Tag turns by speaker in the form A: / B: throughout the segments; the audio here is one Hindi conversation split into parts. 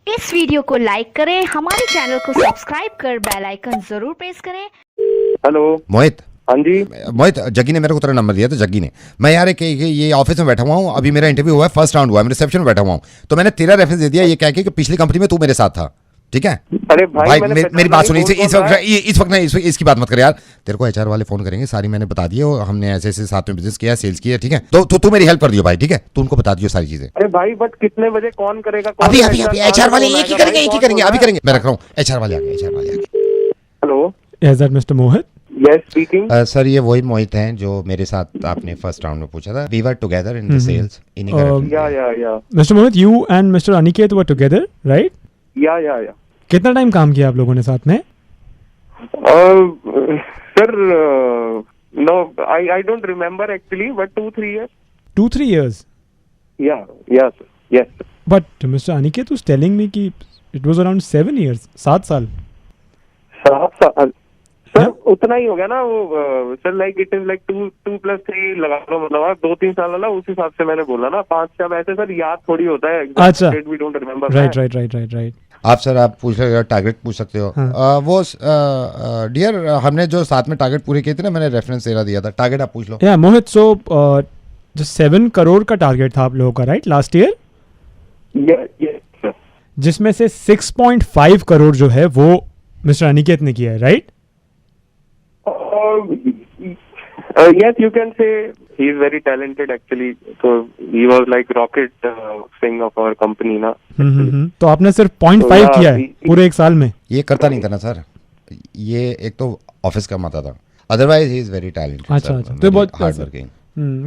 A: इस वीडियो को लाइक करें, हमारे चैनल को सब्सक्राइब कर बेल आइकन जरूर प्रेस करें।
B: हेलो
C: मोहित।
B: हाँ जी
C: मोहित, जग्गी ने मेरे को तेरा नंबर दिया था। जग्गी ने, मैं यार ये ऑफिस में बैठा हुआ हूँ, अभी मेरा इंटरव्यू हुआ है, फर्स्ट राउंड हुआ है, मैं रिसेप्शन में बैठा हुआ हूँ, तो मैंने तेरा रेफरेंस दे दिया ये कह के कि पिछली कंपनी में तू मेरे साथ था। ठीक है
B: अरे भाई
C: मेरी बात सुनी, इस वक्त नहीं, इसकी बात मत कर यार। तेरे को एचआर वाले फोन करेंगे, सारी मैंने बता दी है, और हमने ऐसे ऐसे साथ में बिजनेस किया, सेल्स किया। ठीक है, तो तू मेरी हेल्प कर दियो भाई। ठीक है, तू उनको बता दियो सारी चीजें।
B: अरे भाई बट कितने बजे कौन करेगा?
C: अभी एचआर वाले एक ही करेंगे, अभी करेंगे। मैं रख रहा हूँ, एचआर वाले आ गए।
B: Hello
D: Is that Mr. Mohit?
B: Yes speaking.
C: Sir ये वही मोहित हैं जो मेरे साथ आपने फर्स्ट राउंड में पूछा था। We were together in the sales. इन्हीं का reference दिया।
B: या
D: Mr. Mohit, you and Mr. Aniket were together, right?
B: या
D: कितना टाइम काम किया आप लोगों ने साथ में?
B: Sir no I don't remember actually but 2-3 years.
D: 2-3 years.
B: Yes.
D: But Mr. Aniket was telling me कि it was around 7 years, 7 साल.
B: 7 साल सर
D: Yeah.
B: उतना ही हो गया ना वो sir. Like it is like 2+3 लगा लो, मतलब 2-3 साल वाला, उस हिसाब से मैंने बोला ना। 5 ऐसे सर याद थोड़ी होता है।
D: अच्छा।
B: We don't remember.
D: Right.
C: आप सर आप पूछ सकते हो, टारगेट पूछ सकते हो।
D: हाँ.
C: वो डियर हमने जो साथ में टारगेट पूरे किए थे ना, मैंने रेफरेंस तेरा दिया था। टारगेट आप पूछ लो।
D: Yeah, Mohit, so जो 7 करोड़ का टारगेट था आप लोगों का, राइट, लास्ट ईयर,
B: यस
D: जिसमें से 6.5 करोड़ जो है वो मिस्टर अनिकेत ने किया है, right?
B: Yes, you can say he is very talented actually. So he was like rocket thing of our company ना.
D: तो आपने सिर्फ 0.5
B: तो
D: किया है पूरे एक साल में?
C: ये करता नहीं था ना सर, ये एक तो ऑफिस का माता था, otherwise he is very talented.
D: अच्छा, तो बहुत
C: हार्ड वर्किंग,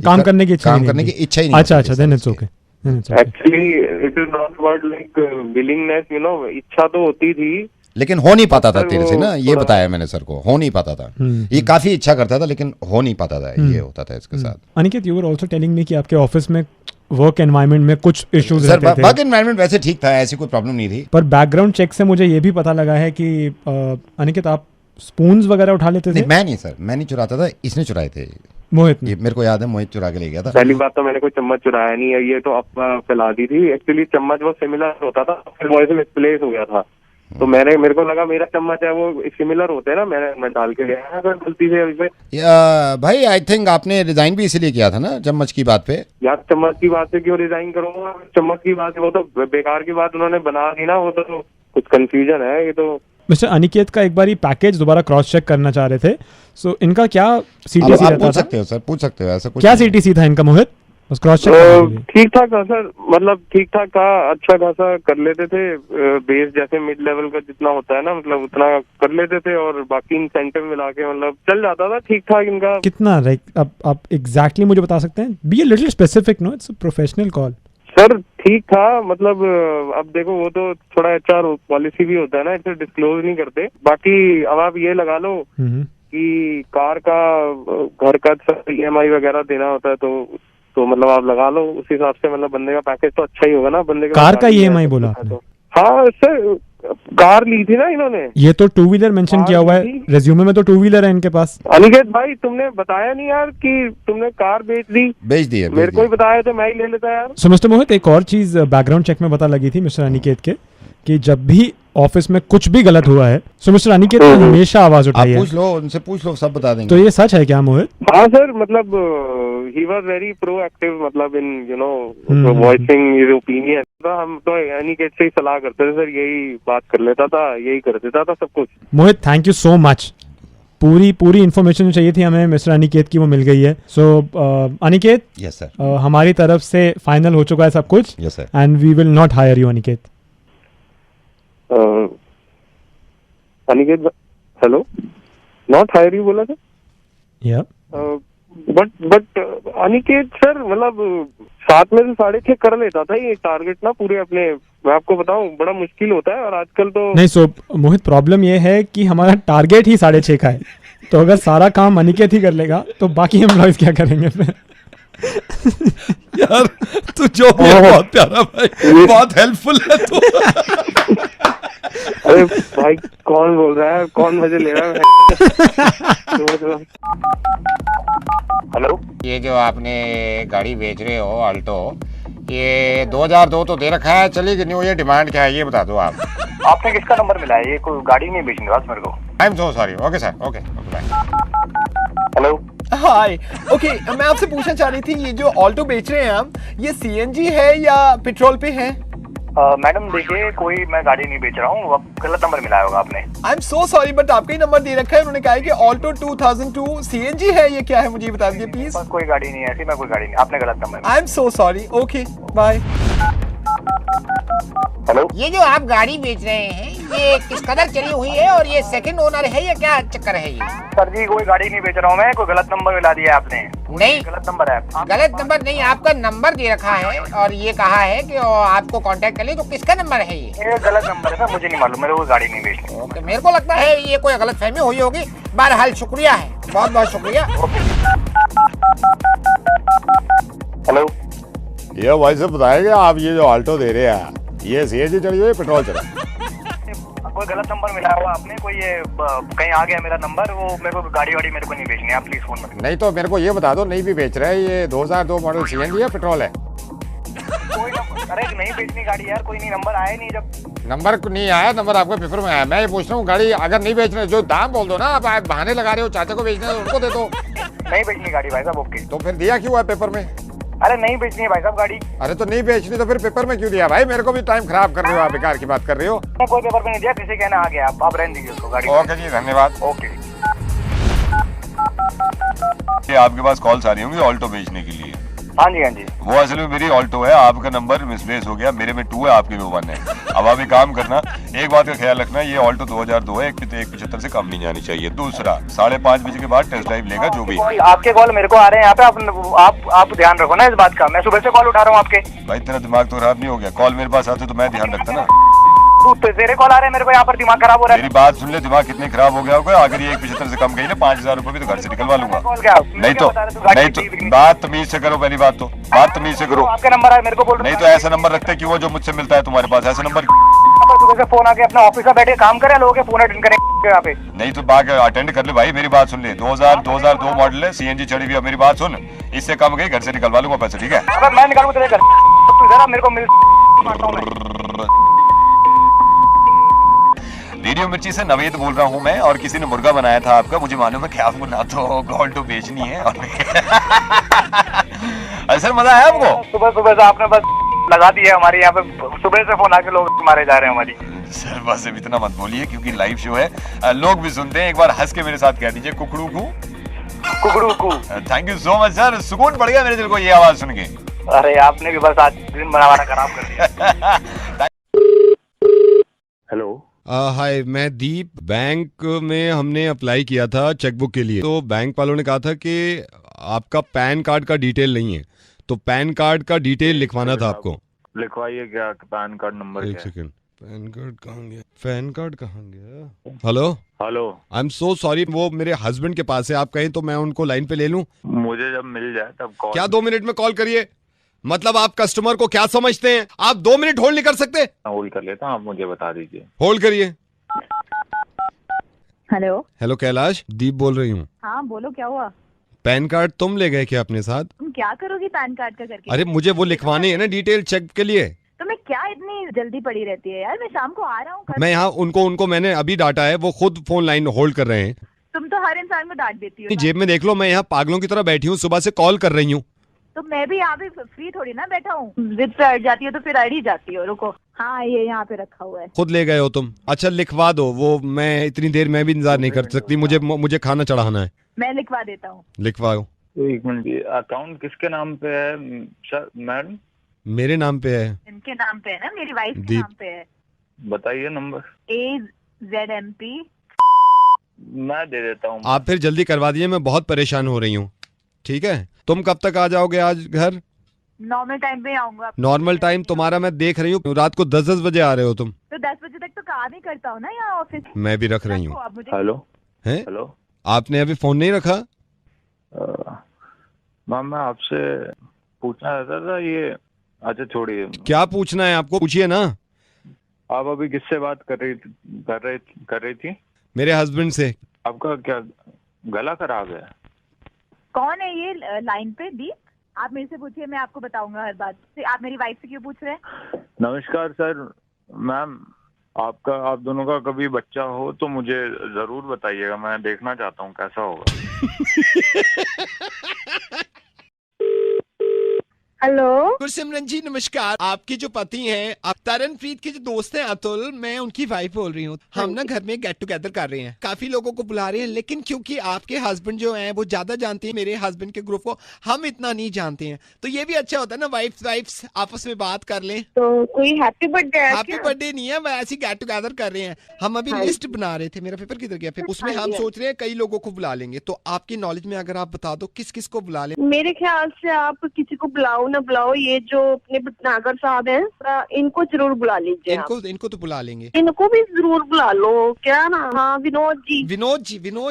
D: काम करने की इच्छा
C: ही नहीं।
D: अच्छा, then it's okay.
B: Actually, it is not about like willingness, you know. इच्छा तो होती थी,
C: लेकिन हो नहीं पाता था
B: सर
C: तेरे से ना, ये
B: थोड़ा-
C: बताया मैंने सर को, हो नहीं पाता था। ये काफी इच्छा करता था लेकिन हो नहीं पाता था, ये होता था इसके साथ।
D: Aniket, you were also telling me कि आपके ऑफिस में वर्क एनवायरनमेंट में कुछ इश्यूज
C: सर
D: रहते थे,
C: वर्क एनवायरनमेंट वैसे ठीक था, ऐसी कोई प्रॉब्लम नहीं थी।
D: पर बैकग्राउंड चेक से मुझे ये भी पता लगा है कि अनिकेत आप स्पून्स वगैरह उठा लेते थे।
C: नहीं, मैं नहीं सर, मैं नहीं चुराता था, इसने चुराए थे।
D: मोहित ने।
C: ये मेरे को याद है, मोहित चुरा के ले गया था।
B: पहली बात तो मैंने कोई चम्मच चुराया नहीं है, ये तो अफवाह फैला दी थी। एक्चुअली चम्मच वो सिमिलर होता था, फिर वॉइस मिसप्लेस हो गया था, तो मेरे को लगा मेरा चम्मच है वो सिमिलर होते हैं ना, मैं डाल के गया सर गलती से अभी पे।
C: भाई आई थिंक आपने रिजाइन भी इसीलिए किया था ना, चम्मच की बात पे।
B: यार चम्मच की बात से क्यों रिजाइन करूंगा? चम्मच की बात वो तो बेकार की बात उन्होंने बना दी ना, वो तो कुछ कंफ्यूजन है ये तो।
D: मिस्टर अनिकेत का एक बार ही पैकेज दोबारा क्रॉस चेक करना चाह रहे थे, सो इनका क्या सीटीसी
C: आप
D: रहता
C: पूछ
D: था?
C: सकते हो सर, पूछ सकते हो, ऐसा कुछ
D: क्या
C: नहीं है।
D: सीटीसी था इनका मोहित, बस क्रॉस चेक करने के लिए।
B: ठीक ठाक था सर, मतलब ठीक ठाक था, अच्छा खासा कर लेते थे। बेस जैसे मिड लेवल का जितना होता है ना, मतलब उतना कर लेते थे, और बाकी इंसेंटिव मिला के मतलब चल जाता था ठीक ठाक इनका।
D: कितना, लाइक आप एग्जैक्टली मुझे बता सकते हैं? Be a little specific, no, it's a professional call.
B: Sir ठीक था, मतलब अब देखो वो तो थोड़ा एचआर पॉलिसी भी होता है ना, इसे डिस्क्लोज नहीं करते। बाकी अब आप ये लगा लो कि कार का घर का EMI वगैरह देना होता है, तो मतलब आप लगा लो उस हिसाब से, मतलब बंदे का पैकेज तो अच्छा ही होगा ना। बंदे
D: कार का
B: गाड़ी है,
D: EMI
B: सब
D: बोला
B: कुछ है
D: आपने?
B: तो। हाँ सर, कार ली थी ना इन्होंने।
D: ये तो 2 व्हीलर मेंशन
B: कार
D: किया हुआ है
B: ली थी।
D: रेज्यूमे में, तो 2 व्हीलर है इनके पास।
B: अनिकेत भाई तुमने बताया नहीं यार कि तुमने कार बेच दी।
C: बेच दिए,
B: मेरे को ही बताया तो मैं ही ले लेता यार।
D: सो मिस्टर मोहित, एक और चीज बैकग्राउंड चेक में पता लगी थी मिस्टर अनिकेत के, कि जब भी ऑफिस में कुछ भी गलत हुआ है, सो मिस्टर अनिकेत ने हमेशा आवाज
C: आप
D: उठाई है।
C: पूछ लो, उनसे पूछ लो, सब बता देंगे।
D: तो ये सच है क्या मोहित?
B: हाँ सर, मतलब ही वाज वेरी प्रोएक्टिव, मतलब in you know voicing his opinion. तो हम तो अनिकेत से ही सलाह करते थे सर, यही बात कर लेता था, यही कर देता था सब कुछ।
D: मोहित, थैंक यू सो मच। पूरी इन्फॉर्मेशन जो चाहिए थी हमें मिस्टर अनिकेत की, वो मिल गई है। सो अनिकेत,
C: यस सर,
D: हमारी तरफ से फाइनल हो चुका है सब कुछ,
C: yes sir.
D: And we will not hire you Aniket.
B: Aniket hello, not hire you बोला था?
D: या
B: बट अनिकेत सर, मतलब 7 में से 6.5 कर लेता था ये टारगेट ना पूरे अपने। मैं आपको बताऊं बड़ा मुश्किल होता है, और आजकल तो
D: नहीं। सो मोहित, प्रॉब्लम ये है कि हमारा टारगेट ही 6.5 का है, तो अगर सारा काम अनिकेत ही कर लेगा तो बाकी एम्प्लॉयज क्या करेंगे फिर?
C: यार तू जो भी है बहुत प्यारा भाई, बहुत हेल्पफुल है तू।
B: अरे भाई कौन बोल रहा है, कौन मजे ले रहा है? हेलो,
E: ये जो आपने गाड़ी बेच रहे हो अल्टो,
C: ये 2002 तो दे रखा है, चलेगी न्यू, ये डिमांड क्या है ये बता दो आप।
B: आपने किसका नंबर मिला है? ये कोई गाड़ी नहीं बेचनी बस मेरे को।
C: I am so sorry. Okay sir, okay bye.
B: Hello,
E: hi. Okay, मैं आपसे पूछना चाह रही थी, ये जो ऑल्टो बेच रहे हैं आप, ये सीएनजी है या पेट्रोल पे है?
B: मैडम देखिए, कोई मैं गाड़ी नहीं बेच रहा हूँ, गलत नंबर मिलाया होगा आपने।
E: आई एम सो सॉरी, बट आपका ही नंबर दे रखा है। उन्होंने कहा है कि ऑल्टो 2002 सीएनजी है, ये क्या है मुझे बता दीजिए प्लीज।
B: बस कोई गाड़ी नहीं है ऐसी, मैं कोई गाड़ी नहीं, आपने गलत number.
E: I am so sorry. Okay bye.
B: Hello,
F: ये जो आप गाड़ी बेच रहे हैं ये किस कदर चली हुई है और ये सेकंड ओनर है या क्या चक्कर है ये?
B: सर जी कोई गाड़ी नहीं बेच रहा हूँ मैं, कोई गलत नंबर मिला दिया है आपने।
F: नहीं,
B: गलत नंबर है।
F: गलत नंबर नहीं, आपका नंबर दे रखा है और ये कहा है कि आपको कांटेक्ट कर ले, तो किसका नंबर है ये?
B: गलत नंबर है सर, मुझे नहीं मालूम, मेरे को गाड़ी नहीं बेचनी।
F: ओके, मेरे को लगता है ये कोई गलतफहमी हुई होगी। बहरहाल शुक्रिया है, बहुत बहुत शुक्रिया।
B: हेलो,
C: ये भाई साहब बताएंगे आप, ये जो ऑल्टो दे रहे हैं ये सीएनजी चली हुई पेट्रोल चला?
B: कोई गलत नंबर मिलाया हुआ आपने, कोई ये कहीं आ गया मेरा नंबर, वो मेरे को गाड़ी वाड़ी मेरे को नहीं बेचनी है, आप प्लीज फोन मत।
C: नहीं तो मेरे को ये बता दो, नहीं भी बेच रहे हैं, ये 2002 मॉडल सीएनजी है पेट्रोल है?
B: कोई नंबर, अरे नहीं बेचनी गाड़ी यार, कोई नहीं, नंबर आया नहीं। जब
C: नंबर नहीं आया, नंबर आपके पेपर में आया। मैं ये पूछ रहा हूँ गाड़ी अगर नहीं बेच रहे, जो दाम बोल दो ना, आप बहाने लगा रहे हो, चाचा को बेचना है उनको दे दो।
B: नहीं बेचनी गाड़ी भाई साहब। ओके,
C: तो फिर दिया क्यों है पेपर में?
B: अरे नहीं बेचनी है भाई साहब गाड़ी।
C: अरे तो नहीं बेचनी तो फिर पेपर में क्यों दिया भाई? मेरे को भी टाइम खराब कर रहे हो आप, बेकार की बात कर रहे हो।
B: मैं कोई पेपर पे नहीं दिया, किसी कहना आ गया, आप रहने दीजिए उसको गाड़ी।
C: ओके जी, धन्यवाद।
B: ओके।
G: ये आपके पास कॉल्स आ रही होंगी ऑल्टो बेचने के लिए।
B: हाँ जी, हाँ जी।
G: वो असल में मेरी ऑल्टो है, आपका नंबर मिसप्लेस हो गया, मेरे में 2 है, आपके में 1 है। अब आप एक काम करना, एक बात का ख्याल रखना, ये ऑल्टो 2002 है, 175 से कम नहीं जानी चाहिए। दूसरा, 5:30 बजे के बाद टेस्ट ड्राइव लेगा जो भी।
B: आपके कॉल मेरे को आ रहे हैं यहाँ पे, आप ध्यान रखो ना इस बात का। मैं सुबह से कॉल उठा रहा हूँ आपके।
G: भाई तेरा दिमाग तो खराब नहीं हो गया? कॉल मेरे पास आते तो मैं ध्यान रखता ना।
B: तेरे कॉल आ रहे हैं मेरे को, यहाँ पर दिमाग खराब हो रहा है।
G: मेरी बात सुन ले, दिमाग कितने खराब हो गया होगा। अगर ये 175 से कम गई ना, 5000 रुपए भी तो घर से निकलवा लूंगा। नहीं तो बात तमीज से करो, पहली बात तो बात तमीज से करो।
B: आपका नंबर है मेरे को, बोल।
G: नहीं तो ऐसा नंबर रखते क्यों, जो मुझझसे मिलता है तुम्हारे पास ऐसा नंबर?
B: सुबह से फोन आके अपना ऑफिस में बैठे काम करे, लोगों के फोन अटेंड करें यहाँ पे।
G: नहीं तो बाग अटेंड कर ले भाई, मेरी बात सुन ले। 2002 मॉडल है, सीएनजी चढ़ी हुई है, मेरी बात सुन। इससे कम गई, घर से निकलवा लूंगा पैसे, ठीक है?
B: अगर मैं निकालूंगा तेरे घर, तू जरा मेरे को मिल।
G: रेडियो मिर्ची से नवेद बोल रहा हूँ मैं, और किसी ने मुर्गा बनाया था आपका, मुझे मालूम है कि आपको ना तो ऑल्टो बेचनी है और सर मजा आया आपको?
B: सुबह सुबह से आपने बस लगा दी है हमारे यहाँ पे, सुबह से फोन आके लोग मारे जा रहे हैं हमारी।
G: सर बस अब इतना मत बोलिए, क्योंकि लाइव शो है, लोग भी सुनते हैं। एक बार हंस के मेरे साथ कह दीजिए, कुकड़ू कू। Thank you so much sir, सुकून पड़ गया मेरे दिल को ये आवाज सुन के।
B: अरे आपने भी बस आज दिन हमारा खराब कर दिया। हेलो,
H: हाय, मैं दीप। बैंक में हमने अप्लाई किया था चेकबुक के लिए, तो बैंक वालों ने कहा था कि आपका पैन कार्ड का डिटेल नहीं है, तो पैन कार्ड का डिटेल लिखवाना था आपको।
I: लिखवाइए, क्या पैन कार्ड नंबर?
H: एक सेकंड, पैन कार्ड कहाँ गया? पैन कार्ड कहाँ गया? Hello
I: hello,
H: I am so sorry, वो मेरे हस्बैंड के पास है, आप कहें तो मैं उनको लाइन पे ले लूं?
I: मुझे जब मिल जाए तब कॉल।
H: क्या 2 मिनट में कॉल करिए? मतलब आप कस्टमर को क्या समझते हैं? आप 2 मिनट होल्ड नहीं कर सकते?
I: होल्ड कर लेता हूँ, आप मुझे बता दीजिए।
H: होल्ड करिए।
J: हेलो
H: हेलो कैलाश, दीप बोल रही हूँ।
J: हाँ बोलो, क्या हुआ?
H: पैन कार्ड तुम ले गए क्या अपने साथ?
J: तुम क्या करोगी पैन कार्ड का करके?
H: अरे मुझे वो लिखवाने है ना डिटेल चेक के लिए।
J: तुम्हें क्या इतनी जल्दी पड़ी रहती है यार? मैं शाम को आ रहा हूँ।
H: मैं यहाँ उनको मैंने अभी डांटा है, वो खुद फोन लाइन होल्ड कर रहे हैं।
J: तुम तो हर इंसान को डांट देती हो।
H: जेब में देख लो, मैं यहाँ पागलों की तरह बैठी हूँ, सुबह से कॉल कर रही हूँ।
J: तो मैं भी यहाँ पे फ्री थोड़ी ना बैठा हूँ। जिद पे अड़ जाती हो तो फिर अड़ ही जाती हो। रुको, हाँ ये यहाँ पे रखा हुआ है।
H: खुद ले गए हो तुम? अच्छा लिखवा दो वो, मैं इतनी देर में भी इंतजार नहीं कर सकती, मुझे खाना चढ़ाना है।
J: मैं लिखवा देता हूँ।
H: लिखवाओ।
I: एक मिनट, अकाउंट किसके नाम पे है मैडम?
H: मेरे नाम पे है।
J: इनके नाम पे है ना, मेरी वाइफ के नाम पे है।
I: बताइए नंबर।
J: AZMP।
I: मैं दे देता हूँ।
H: आप फिर जल्दी करवा दीजिए, मैं बहुत परेशान हो रही हूँ। ठीक है, तुम कब तक आ जाओगे आज घर?
J: नॉर्मल टाइम पे आऊंगा।
H: नॉर्मल टाइम तुम्हारा मैं देख रही हूँ, रात को 10-10 बजे आ रहे हो तुम।
J: तो 10 बजे तक तो काम ही करता हूँ ना यहाँ ऑफिस।
H: मैं भी रख रही हूँ।
I: हेलो
H: है,
I: हेलो,
H: आपने अभी फोन नहीं रखा?
I: मैम मैं आपसे पूछना चाहता था ये। अच्छा छोड़िए,
H: क्या पूछना है आपको, पूछिए ना।
I: आप अभी किससे बात कर रही थी?
H: मेरे हस्बैंड से।
I: आपका क्या गला खराब है?
J: कौन है ये लाइन पे? दीप? आप मेरे से पूछिए, मैं आपको बताऊंगा हर बात। आप मेरी वाइफ से क्यों पूछ रहे हैं?
I: नमस्कार सर। मैम, आप दोनों का कभी बच्चा हो तो मुझे जरूर बताइएगा, मैं देखना चाहता हूँ कैसा होगा।
J: हेलो।
E: गुरसिमरन जी नमस्कार। आपके जो पति हैं, आप तरनप्रीत के जो दोस्त हैं अतुल, मैं उनकी वाइफ बोल रही हूँ। हम ना घर में गेट टुगेदर कर रहे हैं, काफी लोगों को बुला रहे हैं, लेकिन क्योंकि आपके हस्बैंड जो हैं वो ज्यादा जानते हैं मेरे हस्बैंड के ग्रुप को, हम इतना नहीं जानते हैं। तो ये भी अच्छा होता है ना, वाइफ्स आपस में बात कर लें।
J: तो कोई हैप्पी बर्थडे है?
E: हैप्पी बर्थडे नहीं है, मैं ऐसी गेट टुगेदर कर रहे हैं। हम अभी लिस्ट बना रहे थे, मेरा पेपर किधर गया फिर, उसमें हम सोच रहे हैं कई लोगों को बुला लेंगे। तो आपकी नॉलेज में अगर आप बता दो किस किस को बुला लें।
J: मेरे ख्याल से आप किसी को बुलाओ ना बुलाओ, ये जो अपने भटनागर साहब हैं, इनको जरूर बुला लीजिए।
E: इनको तो बुला लेंगे।
J: इनको भी जरूर बुला लो। क्या ना, हाँ विनोद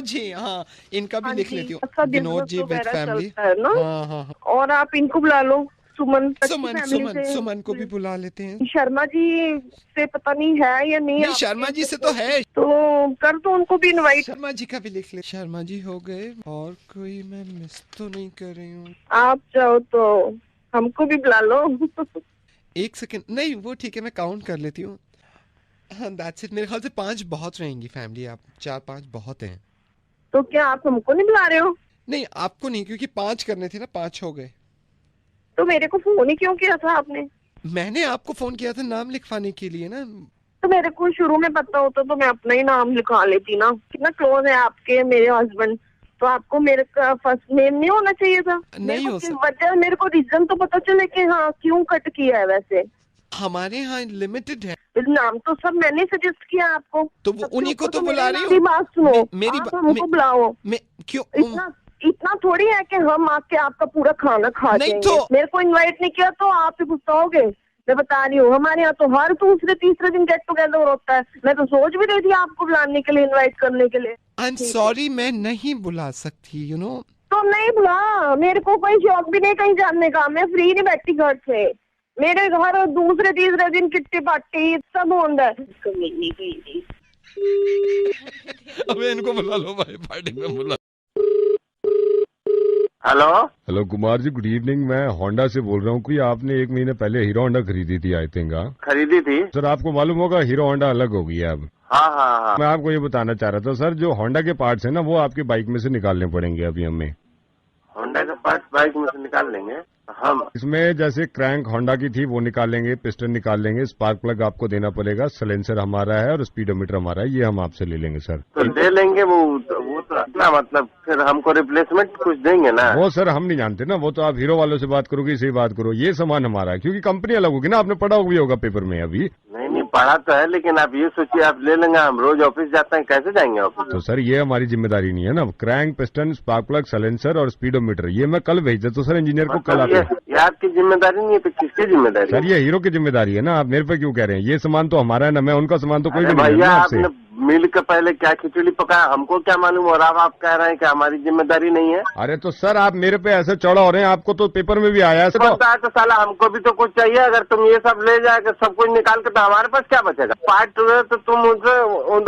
J: जी,
E: हाँ इनका भी लिख लेती हूँ।
J: अच्छा,
E: विनोद जी विद फैमिली
J: है ना।
E: हाँ।
J: और आप इनको बुला लो,
E: सुमन को भी बुला लेते हैं।
J: शर्मा जी से पता नहीं है या नहीं
E: शर्मा जी से तो है,
J: तो कर दो उनको भी इनवाइट।
E: शर्मा जी का भी लिख ले। शर्मा जी हो गए, और कोई मैं मिस तो नहीं कर रही हूँ?
J: आप चाहो तो हमको भी बुला लो।
E: एक सेकंड, नहीं वो ठीक है, मैं काउंट कर लेती हूँ। हाँ दैट्स इट। मेरे ख्याल से 5 बहुत रहेंगी फैमिली, आप 4-5 बहुत हैं।
J: तो क्या आप हमको नहीं बुला रहे हो?
E: नहीं आपको नहीं, क्योंकि 5 करने थे ना, 5 हो गए।
J: तो मेरे को फोन ही क्यों किया था आपने?
E: मैंने आपको फोन किया था नाम लिखवाने के लिए ना।
J: तो मेरे को शुरू में पता होता तो मैं अपना ही नाम लिखवा लेती ना। कितना क्लोज है आपके मेरे हस्बैंड, तो आपको मेरे का फर्स्ट नेम नहीं होना चाहिए था?
E: नहीं हो सकता।
J: वजह, मेरे को रीजन तो पता चले कि हाँ क्यों कट किया है। वैसे
E: हमारे यहाँ लिमिटेड है
J: नाम, तो सब मैंने सजेस्ट किया आपको।
E: तो वो उन्हीं को तो बुला रही
J: हूँ। बात सुनो,
E: मेरी
J: आप हमको बुलाओ।
E: क्यों?
J: इतना थोड़ी है कि हम आके आपका पूरा खाना खा
E: नहीं
J: जाएंगे।
E: तो
J: मेरे को इनवाइट नहीं किया तो आप ही गुस्सा होगे। मैं बता रही हूँ, हमारे यहाँ तो हर दूसरे तीसरे दिन गेट टुगेदर होता है। मैं तो सोच भी रही थी आपको बुलाने के लिए, इनवाइट करने के लिए।
E: आई एम सॉरी, मैं नहीं बुला सकती, यू नो।
J: तो नहीं बुला, मेरे को कोई शौक भी नहीं कहीं जाने का। मैं फ्री नहीं बैठी घर से। मेरे घर दूसरे तीसरे दिन किट्टी पार्टी सब होता है।
H: अब इनको बुला लो भाई, पार्टी में बुला।
G: Hello
H: Kumar ji, good evening. मैं होंडा से बोल रहा हूँ। कोई आपने 1 महीने पहले हीरो होंडा खरीदी थी, आई थिंक।
G: खरीदी थी
H: सर, आपको मालूम होगा हीरो होंडा अलग हो गई है अब।
G: हाँ।
H: मैं आपको ये बताना चाह रहा था सर, जो होंडा के पार्ट्स है ना, वो आपके बाइक में से निकालने पड़ेंगे अभी हमें।
G: होंडा के पार्ट्स बाइक में से निकाल लेंगे हम।
H: इसमें जैसे क्रैंक होंडा की थी वो निकाल लेंगे, पिस्टन निकाल लेंगे, स्पार्क प्लग आपको देना पड़ेगा, सिलेंसर हमारा है और स्पीडोमीटर हमारा है, ये हम आपसे ले लेंगे सर।
G: तो दे लेंगे वो तो अपना, मतलब फिर हमको रिप्लेसमेंट कुछ देंगे ना?
H: वो सर हम नहीं जानते ना, वो तो आप हीरो वालों से बात करोगे, इसे बात करो। ये सामान हमारा है, क्योंकि कंपनी अलग होगी ना, आपने पढ़ा भी होगा पेपर में अभी।
G: नहीं पढ़ा तो है, लेकिन आप ये सोचिए आप ले लेंगे, हम रोज ऑफिस जाते हैं, कैसे जाएंगे ऑफिस?
H: तो सर ये हमारी जिम्मेदारी नहीं है ना। Crank, piston, spark plug, silencer और स्पीडोमीटर ये मैं कल भेज देता हूँ सर इंजीनियर को। कल आते
G: ये आपकी जिम्मेदारी नहीं है तो किसकी जिम्मेदारी?
H: सर ये हीरो की जिम्मेदारी है ना, आप मेरे पे क्यों कह रहे हैं? ये सामान तो हमारा है ना, मैं उनका सामान तो कोई भी नहीं है
G: भैया,
H: आपसे।
G: आपने मिल के पहले क्या खिचड़ी पकाया, हमको क्या मालूम? और आप कह रहे हैं कि हमारी जिम्मेदारी नहीं है।
H: अरे तो सर आप मेरे पे ऐसे चौड़ा हो रहे हैं, आपको तो पेपर में भी आया है।
G: तो साला हमको भी तो कुछ चाहिए। अगर तुम ये सब ले जाकर सब कुछ निकाल के, तो हमारे पास क्या बचेगा? पार्ट तो तुम उनसे